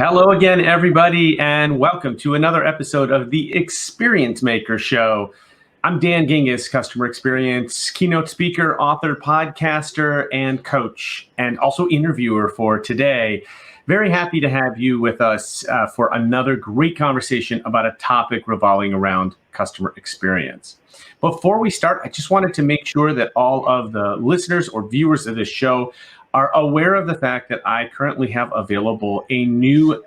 Hello again, everybody, and welcome to another episode of the Experience Maker Show. I'm Dan Gingiss, customer experience, keynote speaker, author, podcaster, and coach, and also interviewer for today. Very happy to have you with us for another great conversation about a topic revolving around customer experience. Before we start, I just wanted to make sure that all of the listeners or viewers of this show are aware of the fact that I currently have available a new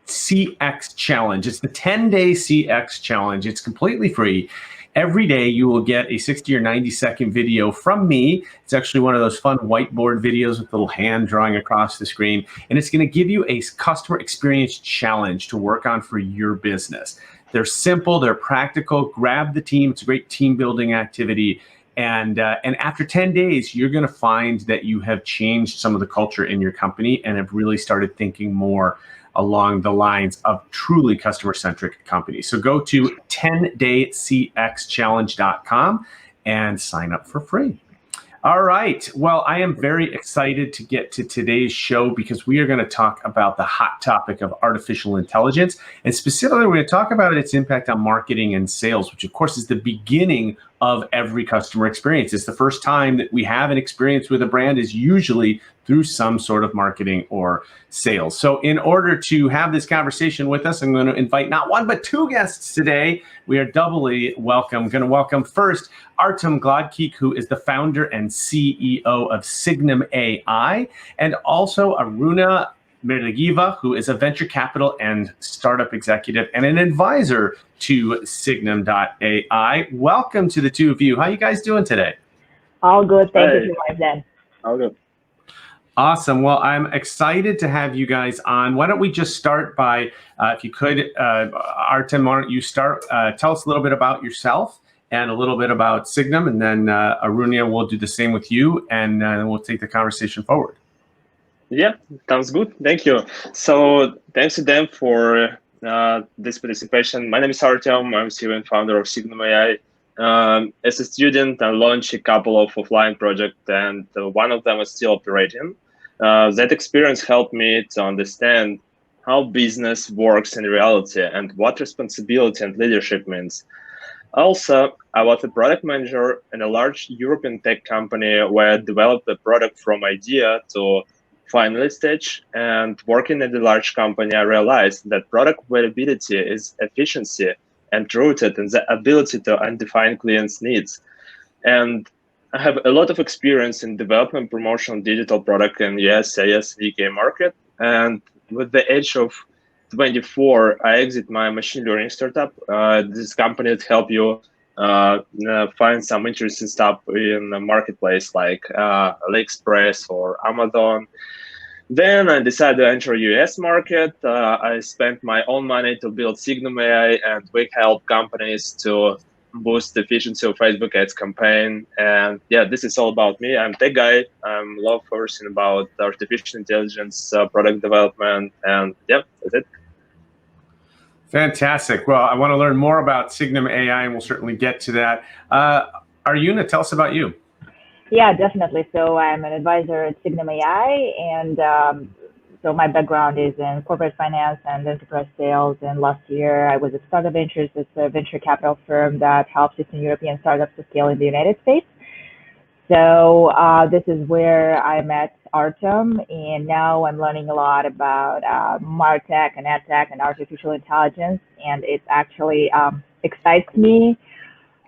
CX challenge. It's the 10-day CX challenge. It's completely free. Every day you will get a 60 or 90-second video from me. It's actually one of those fun whiteboard videos with a little hand drawing across the screen. And it's going to give you a customer experience challenge to work on for your business. They're simple, they're practical. Grab the team. It's a great team building activity. And after 10 days, you're going to find that you have changed some of the culture in your company and have really started thinking more along the lines of truly customer-centric companies. So go to 10daycxchallenge.com and sign up for free. All right. Well, I am very excited to get to today's show because we are going to talk about the hot topic of artificial intelligence. And specifically, we're going to talk about its impact on marketing and sales, which, of course, is the beginning of every customer experience. It's the first time that we have an experience with a brand is usually through some sort of marketing or sales. So in order to have this conversation with us, I'm going to invite not one, but two guests today. We are doubly welcome. I'm going to welcome first Artem Gladkikh, who is the founder and CEO of Signum.ai, and also Aryuna Merdygeeva, who is a venture capital and startup executive and an advisor to Signum.ai. Welcome to the two of you. How are you guys doing today? All good. Thank you so much, Dan. All good. Awesome. Well, I'm excited to have you guys on. Why don't we just start by, if you could, Artem, why don't you start? Tell us a little bit about yourself and a little bit about Signum, and then Aryuna will do the same with you, and we'll take the conversation forward. Yeah, sounds good. Thank you. So thanks to them for this participation. My name is Artem. I'm CEO and founder of Signum.ai. As a student, I launched a couple of offline projects, and one of them is still operating. That experience helped me to understand how business works in reality and what responsibility and leadership means. Also, I was a product manager in a large European tech company where I developed a product from idea to final stage. And working at a large company, I realized that product availability is efficiency and rooted in the ability to define clients' needs. And I have a lot of experience in developing promotional digital product in US, AS, UK market. And with the age of 24, I exit my machine learning startup. This company that help you find some interesting stuff in the marketplace like AliExpress or Amazon. Then I decided to enter US market. I spent my own money to build Signum.ai, and we help companies to boost the efficiency of Facebook ads campaign. And yeah, this is all about me. I'm tech guy. I'm love person about artificial intelligence, product development, and yeah, that's it. Fantastic. Well, I want to learn more about Signum.ai, and we'll certainly get to that. Aryuna, tell us about you. Yeah, definitely. So I'm an advisor at Signum.ai, and so my background is in corporate finance and enterprise sales. And last year, I was at Startup Ventures. It's a venture capital firm that helps Eastern European startups to scale in the United States. So this is where I met Artem, and now I'm learning a lot about martech and adtech and artificial intelligence, and it actually excites me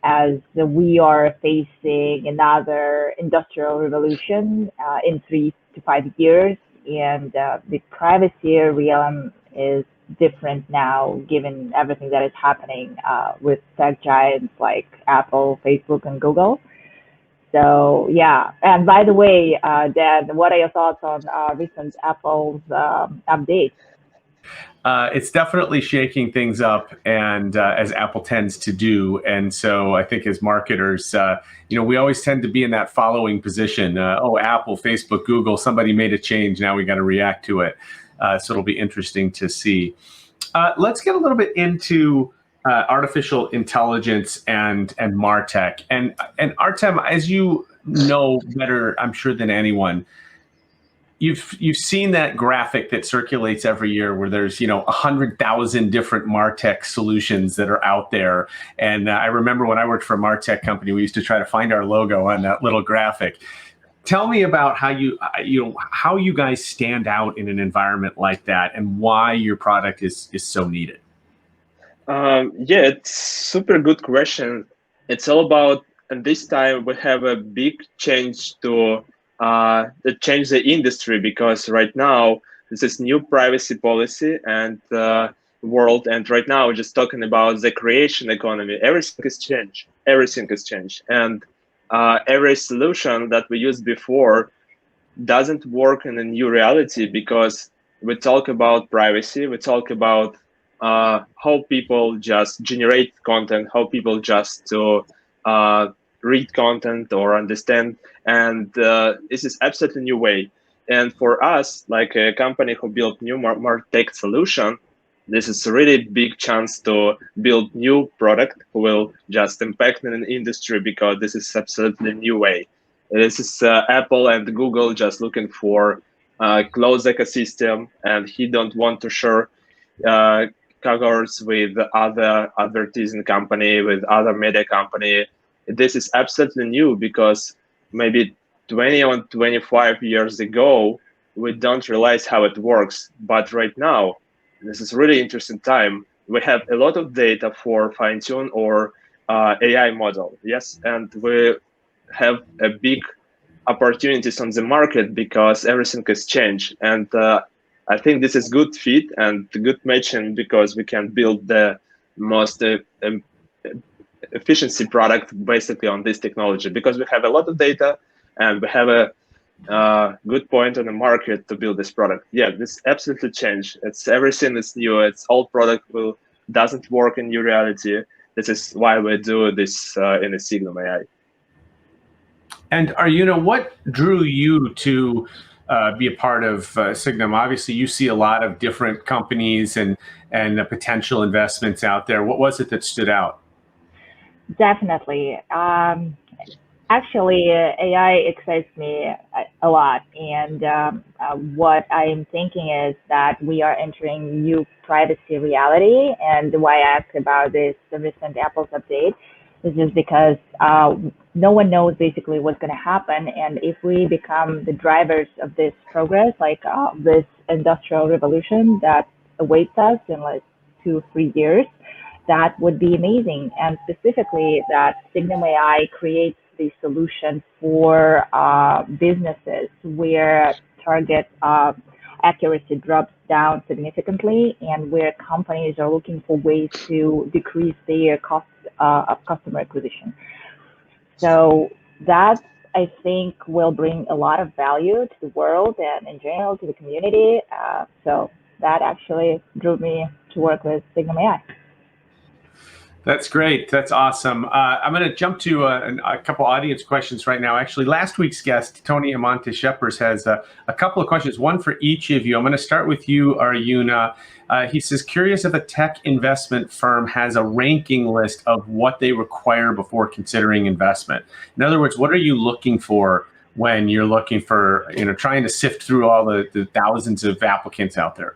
as we are facing another industrial revolution in 3 to 5 years, and the privacy realm is different now, given everything that is happening with tech giants like Apple, Facebook, and Google. So yeah, and by the way, Dan, what are your thoughts on recent Apple's update? It's definitely shaking things up, and as Apple tends to do. And so I think as marketers, we always tend to be in that following position. Apple, Facebook, Google, somebody made a change. Now we got to react to it. So it'll be interesting to see. Let's get a little bit into artificial intelligence and martech. And Artem, as you know better, I'm sure, than anyone, You've seen that graphic that circulates every year where there's 100,000 different martech solutions that are out there. And I remember when I worked for a martech company, we used to try to find our logo on that little graphic. Tell me about how how you guys stand out in an environment like that, and why your product is so needed. Yeah, it's super good question. It's all about, and this time we have a big change to change the industry, because right now this is new privacy policy and world, and right now we're just talking about the creation economy. Everything has changed. Everything has changed, and every solution that we used before doesn't work in a new reality, because we talk about privacy, we talk about how people just generate content, how people just to read content or understand, and this is absolutely new way. And for us, like a company who built new martech solution, this is a really big chance to build new product who will just impact in an industry, because this is absolutely new way. This is Apple and Google just looking for closed ecosystem, and he don't want to share cohorts with other advertising company, with other media company. This is absolutely new, because maybe 20 or 25 years ago, we don't realize how it works. But right now, this is really interesting time. We have a lot of data for fine-tune or AI model, yes, and we have a big opportunities on the market, because everything has changed. And I think this is good fit and good matching, because we can build the most efficiency product basically on this technology, because we have a lot of data and we have a good point on the market to build this product. Yeah, this absolutely changed. It's everything is new. It's old product doesn't work in new reality. This is why we do this in the Signum.ai. And Aruna, what drew you to be a part of Signum? Obviously, you see a lot of different companies and potential investments out there. What was it that stood out? Definitely. Actually, AI excites me a lot. And what I'm thinking is that we are entering new privacy reality. And why I asked about the recent Apple's update is just because no one knows basically what's going to happen. And if we become the drivers of this progress, like this industrial revolution that awaits us in like 2-3 years, that would be amazing. And specifically that Signum.ai creates the solution for businesses where target accuracy drops down significantly, and where companies are looking for ways to decrease their costs of customer acquisition. So that, I think, will bring a lot of value to the world and in general to the community. So that actually drove me to work with Signum.ai. That's great. That's awesome. I'm going to jump to a couple audience questions right now. Actually, last week's guest, Tony Amante Shepers, has a couple of questions, one for each of you. I'm going to start with you, Aryuna. He says, curious if a tech investment firm has a ranking list of what they require before considering investment. In other words, what are you looking for when you're looking for, trying to sift through all the thousands of applicants out there?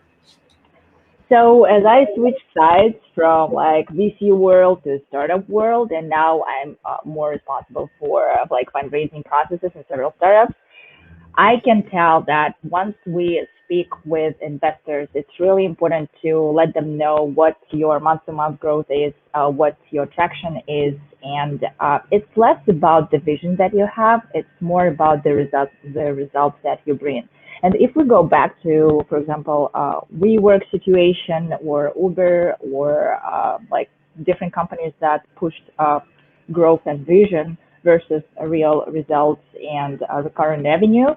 So as I switched sides from like VC world to startup world, and now I'm more responsible for like fundraising processes in several startups, I can tell that once we speak with investors, it's really important to let them know what your month-to-month growth is, what your traction is, and it's less about the vision that you have, it's more about the results that you bring. And if we go back to, for example, WeWork situation or Uber or like different companies that pushed growth and vision versus real results and recurrent revenue.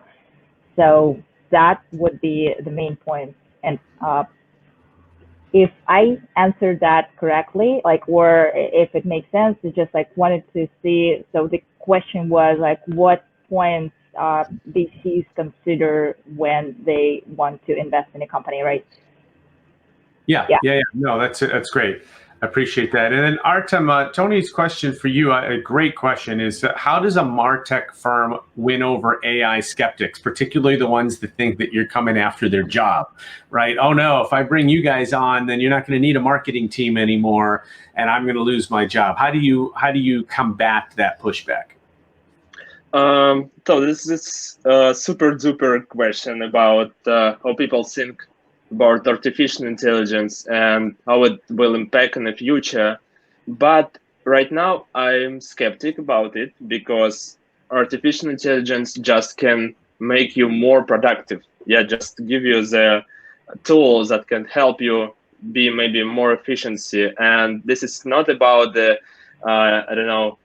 So that would be the main point. And if I answered that correctly, like, or if it makes sense, it's just like wanted to see. So the question was like, what points VCs consider when they want to invest in a company, right? Yeah. No, that's great. I appreciate that. And then Artem, Tony's question for you, a great question, is how does a martech firm win over AI skeptics, particularly the ones that think that you're coming after their job, right? Oh no, if I bring you guys on, then you're not going to need a marketing team anymore, and I'm going to lose my job. How do you combat that pushback? So this is a super duper question about how people think about artificial intelligence and how it will impact in the future. But right now, I'm skeptic about it because artificial intelligence just can make you more productive. Yeah, just give you the tools that can help you be maybe more efficiency. And this is not about the, I don't know,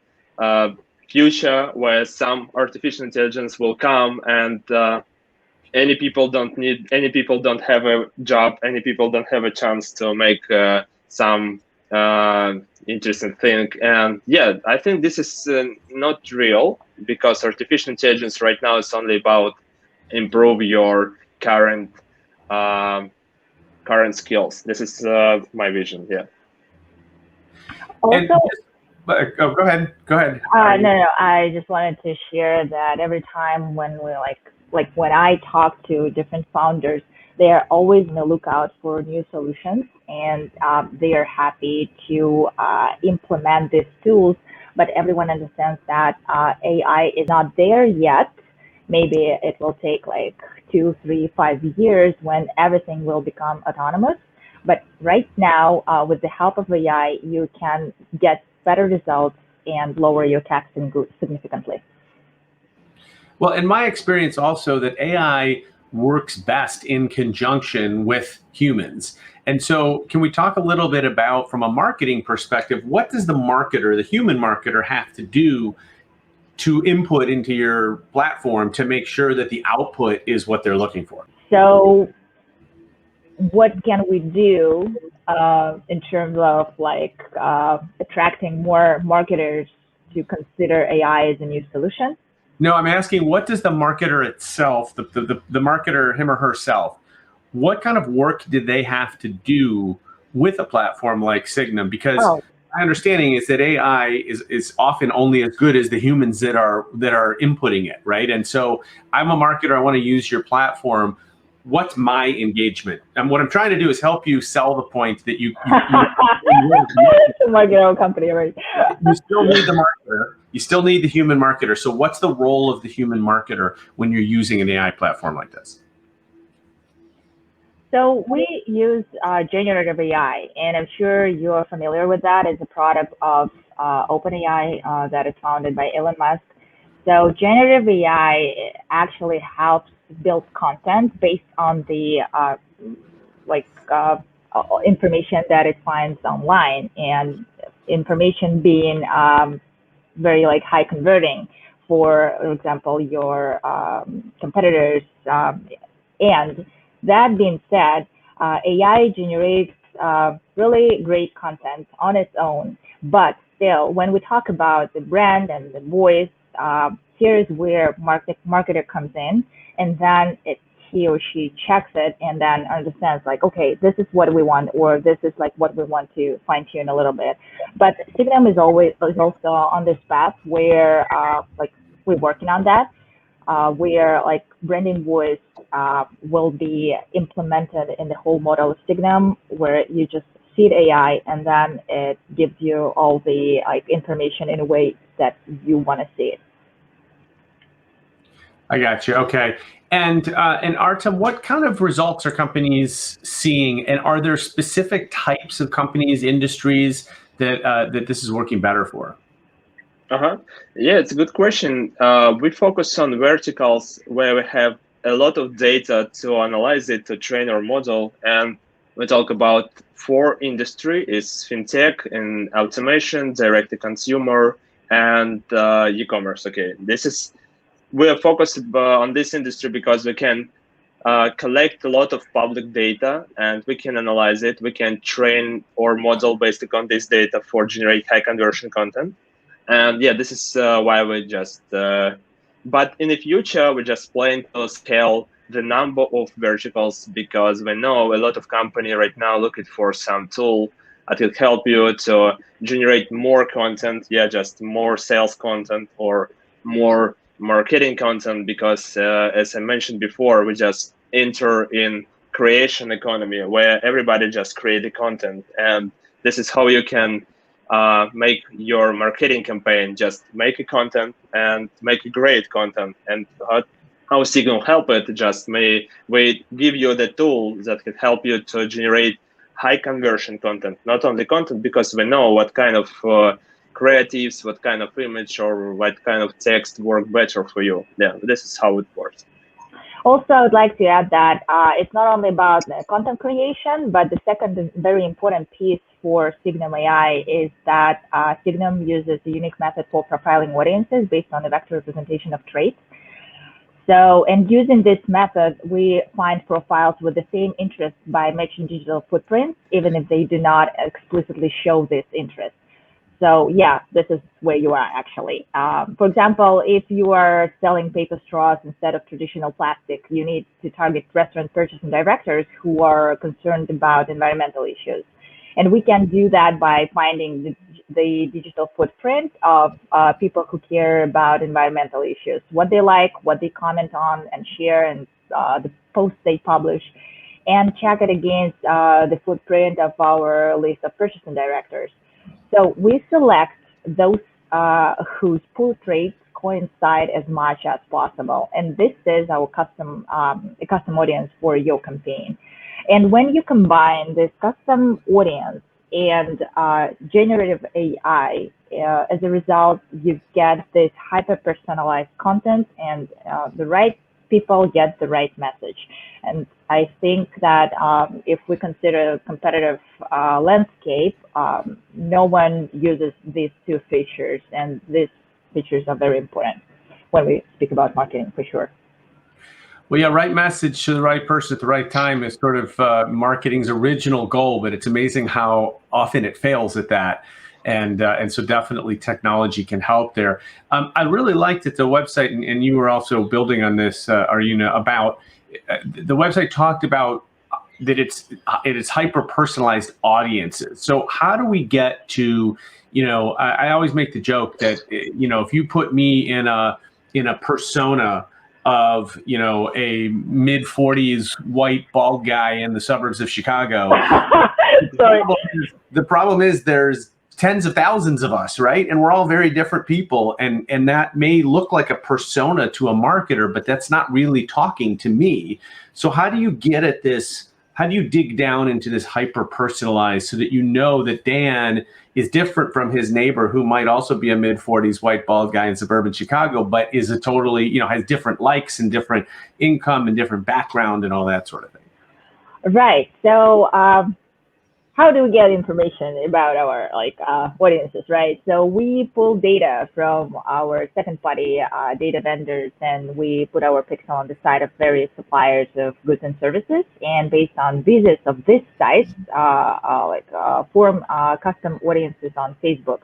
future where some artificial intelligence will come and any people don't have a job, any people don't have a chance to make some interesting thing. And yeah, I think this is not real because artificial intelligence right now is only about improve your current skills. This is my vision. Yeah. Also, go ahead. No. I just wanted to share that every time when we like when I talk to different founders, they are always on the lookout for new solutions, and they are happy to implement these tools. But everyone understands that AI is not there yet. Maybe it will take like 2, 3, 5 years when everything will become autonomous. But right now, with the help of AI, you can get better results and lower your tax significantly. Well, in my experience also that AI works best in conjunction with humans. And so can we talk a little bit about, from a marketing perspective, what does the marketer, the human marketer, have to do to input into your platform to make sure that the output is what they're looking for? So what can we do in terms of like attracting more marketers to consider AI as a new solution? No, I'm asking, what does the marketer itself, the marketer, him or herself, what kind of work did they have to do with a platform like Signum? Because my understanding is that AI is often only as good as the humans that are inputting it, right? And so I'm a marketer, I want to use your platform. What's my engagement? And what I'm trying to do is help you sell the point that you it's a marketing company, right? You still need the marketer. You still need the human marketer. So what's the role of the human marketer when you're using an AI platform like this? So we use generative AI, and I'm sure you're familiar with that. It's a product of OpenAI that is founded by Elon Musk. So generative AI actually helps build content based on the information that it finds online, and information being very like high converting. For example, your competitors. And that being said, AI generates really great content on its own. But still, when we talk about the brand and the voice, here's where marketer comes in, and then he or she checks it and then understands like, okay, this is what we want, or this is like what we want to fine tune a little bit. But Signum is also on this path where like we're working on that, where like branding voice will be implemented in the whole model of Signum, where you just feed AI and then it gives you all the like information in a way that you want to see it. I got you. Okay. And Artem, what kind of results are companies seeing? And are there specific types of companies, industries that this is working better for? Yeah, it's a good question. We focus on verticals where we have a lot of data to analyze it, to train our model. And we talk about 4 industry is fintech and automation, direct to consumer, and e-commerce. Okay, we are focused on this industry because we can collect a lot of public data and we can analyze it. We can train our model based on this data for generate high conversion content. And yeah, this is why we just, but in the future, we just plan to scale the number of verticals because we know a lot of company right now looking for some tool It will help you to generate more content, just more sales content or more marketing content, because as I mentioned before, we just enter in creation economy where everybody just create content, and this is how you can make your marketing campaign. Just make a content and make a great content. And how Signal help it, just we give you the tool that can help you to generate high conversion content, not only content, because we know what kind of creatives, what kind of image or what kind of text work better for you. Yeah, this is how it works. Also, I would like to add that it's not only about content creation, but the second very important piece for Signum.ai is that Signum uses a unique method for profiling audiences based on the vector representation of traits. So, and using this method, we find profiles with the same interest by matching digital footprints, even if they do not explicitly show this interest. So yeah, this is where you are actually. For example, if you are selling paper straws instead of traditional plastic, you need to target restaurant purchasing directors who are concerned about environmental issues. And we can do that by finding the digital footprint of people who care about environmental issues, what they like, what they comment on and share, and the posts they publish, and check it against the footprint of our list of purchasing directors. So we select those whose pull traits coincide as much as possible, and this is our custom audience for your campaign. And when you combine this custom audience and generative AI, as a result, you get this hyper-personalized content, and the right people get the right message. And I think that if we consider a competitive landscape, no one uses these two features, and these features are very important when we speak about marketing, for sure. Well, yeah, right message to the right person at the right time is sort of marketing's original goal, but it's amazing how often it fails at that. And so definitely technology can help there. I really liked that the website, and you were also building on this, Aryuna, about the website talked about that it's hyper-personalized audiences. So how do we get to, I always make the joke that, if you put me in a persona of, a mid-40s white bald guy in the suburbs of Chicago, the problem is there's tens of thousands of us, right? And we're all very different people. And that may look like a persona to a marketer, but that's not really talking to me. So how do you get at this? How do you dig down into this hyper-personalized so that you know that Dan is different from his neighbor who might also be a mid-40s white bald guy in suburban Chicago, but is a totally, has different likes and different income and different background and all that sort of thing? Right. So how do we get information about our audiences, right? So we pull data from our second-party data vendors, and we put our pixel on the side of various suppliers of goods and services, and based on visits of this sites, form custom audiences on Facebook.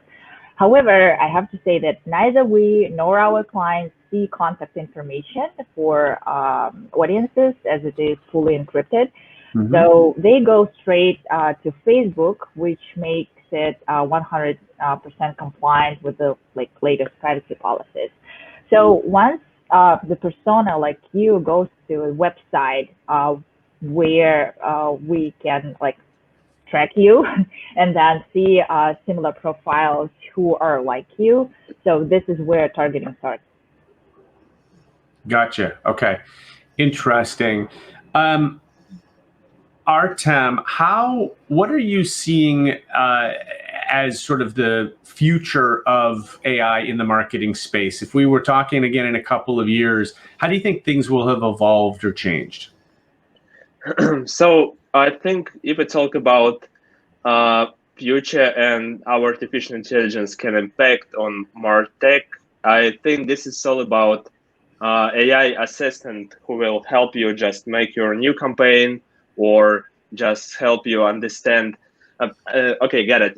However, I have to say that neither we nor our clients see contact information for audiences, as it is fully encrypted. Mm-hmm. So they go straight to Facebook, which makes it 100% compliant with the latest privacy policies. So once the persona like you goes to a website where we can track you and then see similar profiles who are like you. So this is where targeting starts. Gotcha. Okay. Interesting. Artem, what are you seeing as sort of the future of AI in the marketing space? If we were talking again in a couple of years, how do you think things will have evolved or changed? So I think if we talk about future and how artificial intelligence can impact on martech, I think this is all about AI assistant who will help you just make your new campaign, or just help you understand. Okay, got it.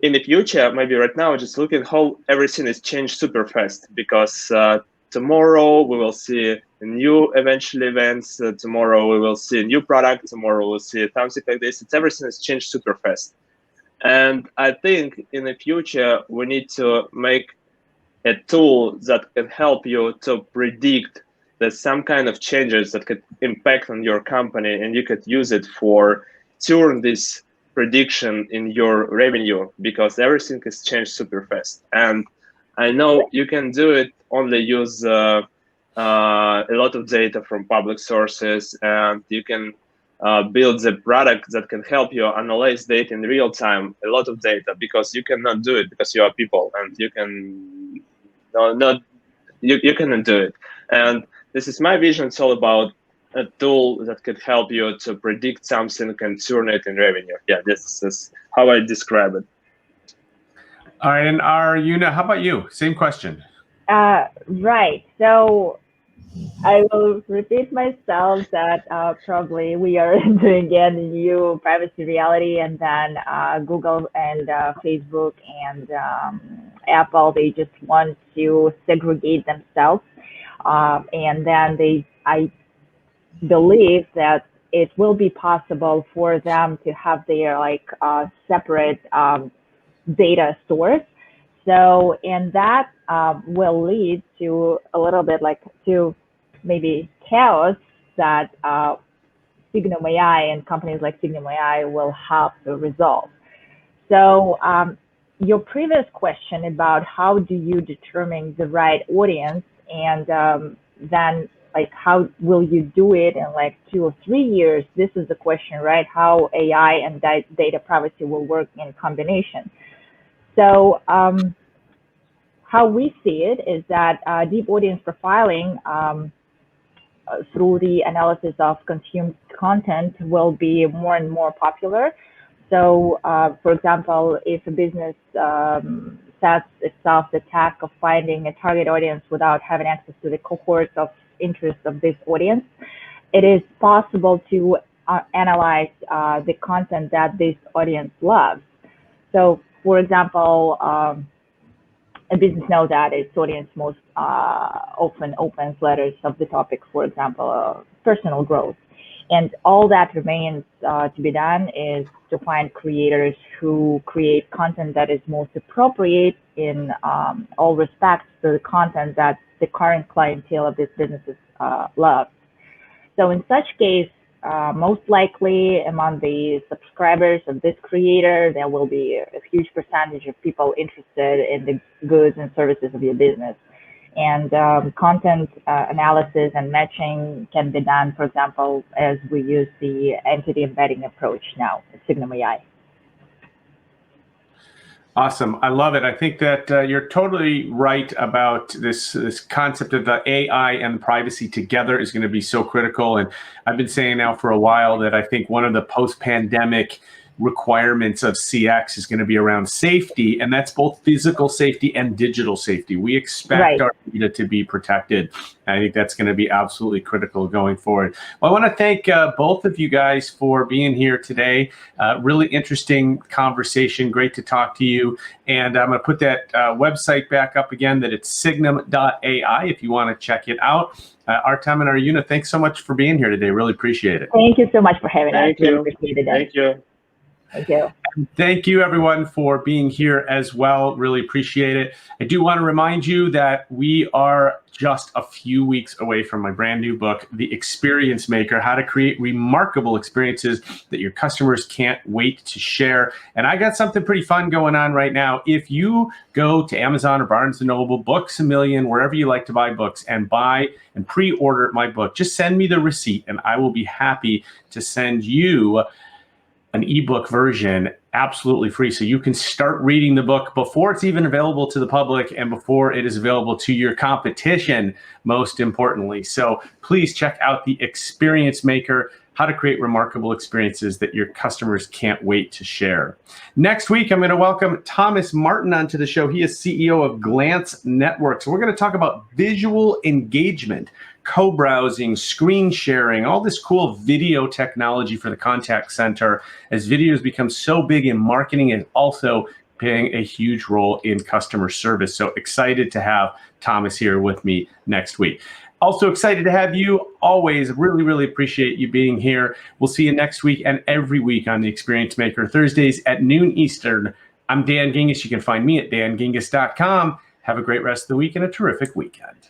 In the future, maybe right now, just look at how everything is changed super fast, because tomorrow we will see new eventual events. Tomorrow we will see a new product. Tomorrow we'll see something like this. Everything has changed super fast. And I think in the future, we need to make a tool that can help you to predict that some kind of changes that could impact on your company, and you could use it for turn this prediction in your revenue, because everything has changed super fast. And I know you can do it only use a lot of data from public sources, and you can build the product that can help you analyze data in real time, a lot of data, because you cannot do it because you are people, and you can you cannot do it. And this is my vision. It's all about a tool that could help you to predict something and turn it in revenue. Yeah, this is how I describe it. All right, and Aryuna, how about you? Same question. Right. So I will repeat myself that probably we are entering again the new privacy reality, and then Google and Facebook and Apple, they just want to segregate themselves. And then I believe that it will be possible for them to have their separate data stores. So, and that will lead to a little bit to maybe chaos that Signum.ai and companies like Signum.ai will have to resolve. So your previous question about how do you determine the right audience, and then how will you do it in 2 or 3 years? This is the question, right? How AI and data privacy will work in combination. So how we see it is that deep audience profiling through the analysis of consumed content will be more and more popular. So, for example, if a business sets itself the task of finding a target audience without having access to the cohorts of interest of this audience, it is possible to analyze the content that this audience loves. So, for example, a business knows that its audience most often opens letters of the topic, for example, personal growth. And all that remains to be done is to find creators who create content that is most appropriate in all respects to the content that the current clientele of these businesses loves. So in such case, most likely among the subscribers of this creator, there will be a huge percentage of people interested in the goods and services of your business. And content analysis and matching can be done, for example, as we use the entity embedding approach now at Signum.ai. Awesome. I love it. I think that you're totally right about this concept of the AI and privacy together is going to be so critical. And I've been saying now for a while that I think one of the post-pandemic requirements of CX is going to be around safety, and that's both physical safety and digital safety. We expect our data to be protected. I think that's going to be absolutely critical going forward. Well, I want to thank both of you guys for being here today. Really interesting conversation. Great to talk to you. And I'm going to put that website back up again, that it's Signum.ai if you want to check it out. Artem and Aryuna, thanks so much for being here today. Really appreciate it. Thank you so much for having us. Thank you. Appreciate it. Thank you. Thank you. Thank you, everyone, for being here as well. Really appreciate it. I do want to remind you that we are just a few weeks away from my brand new book, The Experience Maker, How to Create Remarkable Experiences That Your Customers Can't Wait to Share. And I got something pretty fun going on right now. If you go to Amazon or Barnes & Noble, Books A Million, wherever you like to buy books, and buy and pre-order my book, just send me the receipt and I will be happy to send you an ebook version absolutely free, so you can start reading the book before it's even available to the public and before it is available to your competition, most importantly. So please check out The Experience Maker, How to Create Remarkable Experiences That Your Customers Can't Wait to Share. Next week, I'm going to welcome Thomas Martin onto the show. He is CEO of Glance Network. So we're going to talk about visual engagement, co-browsing, screen sharing, all this cool video technology for the contact center as videos become so big in marketing and also playing a huge role in customer service. So excited to have Thomas here with me next week. Also excited to have you. Always really, really appreciate you being here. We'll see you next week and every week on The Experience Maker, Thursdays at noon Eastern. I'm Dan Gingiss. You can find me at dangingiss.com. Have a great rest of the week and a terrific weekend.